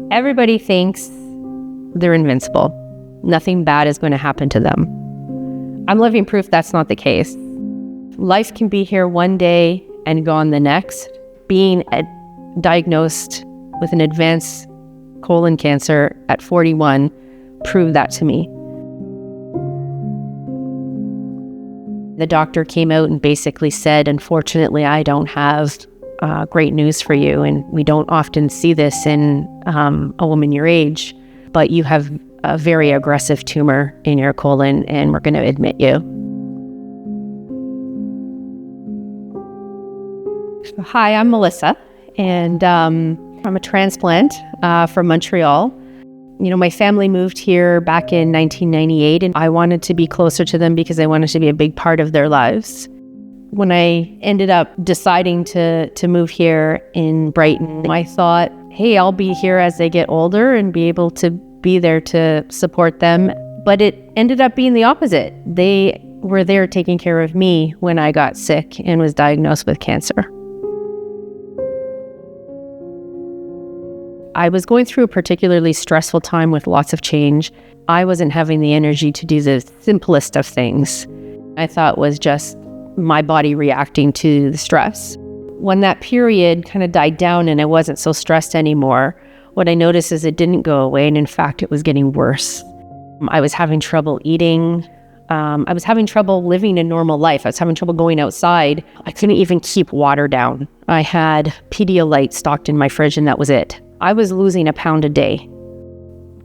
Everybody thinks they're invincible. Nothing bad is going to happen to them. I'm living proof that's not the case. Life can be here one day and gone the next. Being diagnosed with an advanced colon cancer at 41 proved that to me. The doctor came out and basically said, unfortunately, I don't have great news for you, and we don't often see this in a woman your age, but you have a very aggressive tumor in your colon, and we're going to admit you. Hi, I'm Melissa, and I'm a transplant from Montreal. You know, my family moved here back in 1998, and I wanted to be closer to them because I wanted to be a big part of their lives. When I ended up deciding to move here in Brighton, I thought, hey, I'll be here as they get older and be able to be there to support them. But it ended up being the opposite. They were there taking care of me when I got sick and was diagnosed with cancer. I was going through a particularly stressful time with lots of change. I wasn't having the energy to do the simplest of things. I thought was just my body reacting to the stress. When that period kind of died down and I wasn't so stressed anymore, what I noticed is it didn't go away, and in fact, it was getting worse. I was having trouble eating. I was having trouble living a normal life. I was having trouble going outside. I couldn't even keep water down. I had Pedialyte stocked in my fridge, and that was it. I was losing a pound a day.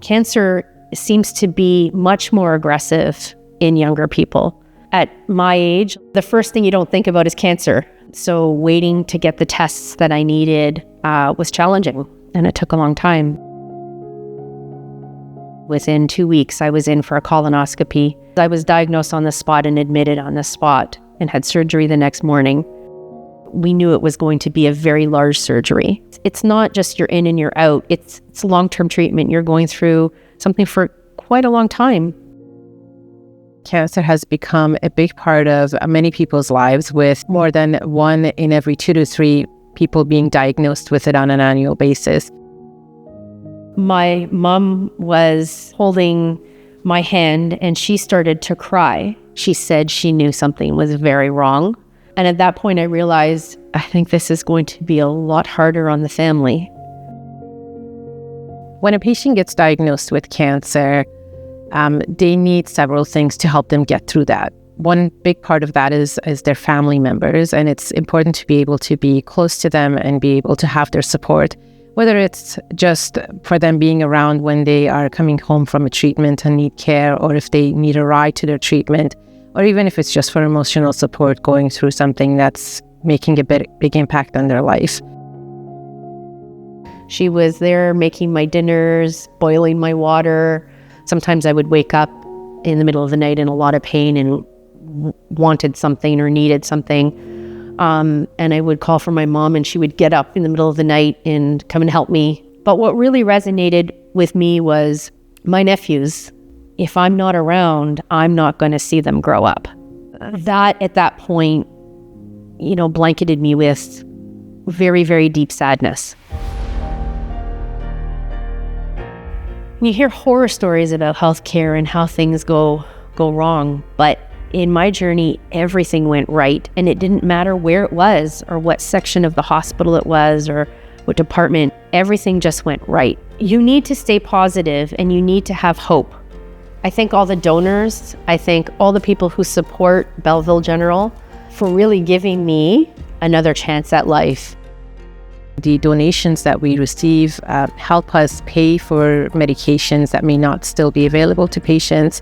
Cancer seems to be much more aggressive in younger people. At my age, the first thing you don't think about is cancer. So waiting to get the tests that I needed was challenging, and it took a long time. Within 2 weeks, I was in for a colonoscopy. I was diagnosed on the spot and admitted on the spot and had surgery the next morning. We knew it was going to be a very large surgery. It's not just you're in and you're out. It's long-term treatment. You're going through something for quite a long time. Cancer has become a big part of many people's lives, with more than 1 in every 2 to 3 people being diagnosed with it on an annual basis. My mom was holding my hand and she started to cry. She said she knew something was very wrong. And at that point, I realized, I think this is going to be a lot harder on the family. When a patient gets diagnosed with cancer, they need several things to help them get through that. One big part of that is their family members, and it's important to be able to be close to them and be able to have their support, whether it's just for them being around when they are coming home from a treatment and need care, or if they need a ride to their treatment, or even if it's just for emotional support going through something that's making a big impact on their life. She was there making my dinners, boiling my water. Sometimes I would wake up in the middle of the night in a lot of pain and wanted something or needed something. And I would call for my mom, and she would get up in the middle of the night and come and help me. But what really resonated with me was my nephews. If I'm not around, I'm not going to see them grow up. That, at that point, blanketed me with very, very deep sadness. You hear horror stories about healthcare and how things go wrong, but in my journey, everything went right, and it didn't matter where it was or what section of the hospital it was or what department. Everything just went right. You need to stay positive, and you need to have hope. I thank all the donors. I thank all the people who support Belleville General for really giving me another chance at life. The donations that we receive help us pay for medications that may not still be available to patients,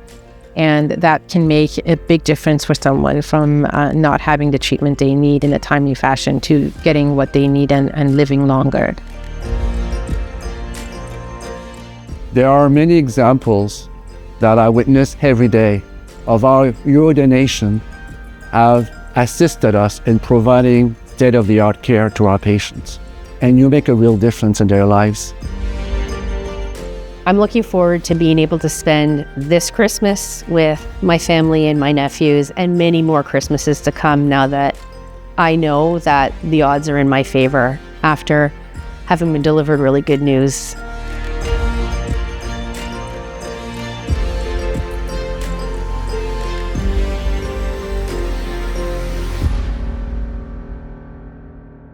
and that can make a big difference for someone from not having the treatment they need in a timely fashion to getting what they need and living longer. There are many examples that I witness every day of how your donation have assisted us in providing state-of-the-art care to our patients. And you make a real difference in their lives. I'm looking forward to being able to spend this Christmas with my family and my nephews, and many more Christmases to come now that I know that the odds are in my favor after having been delivered really good news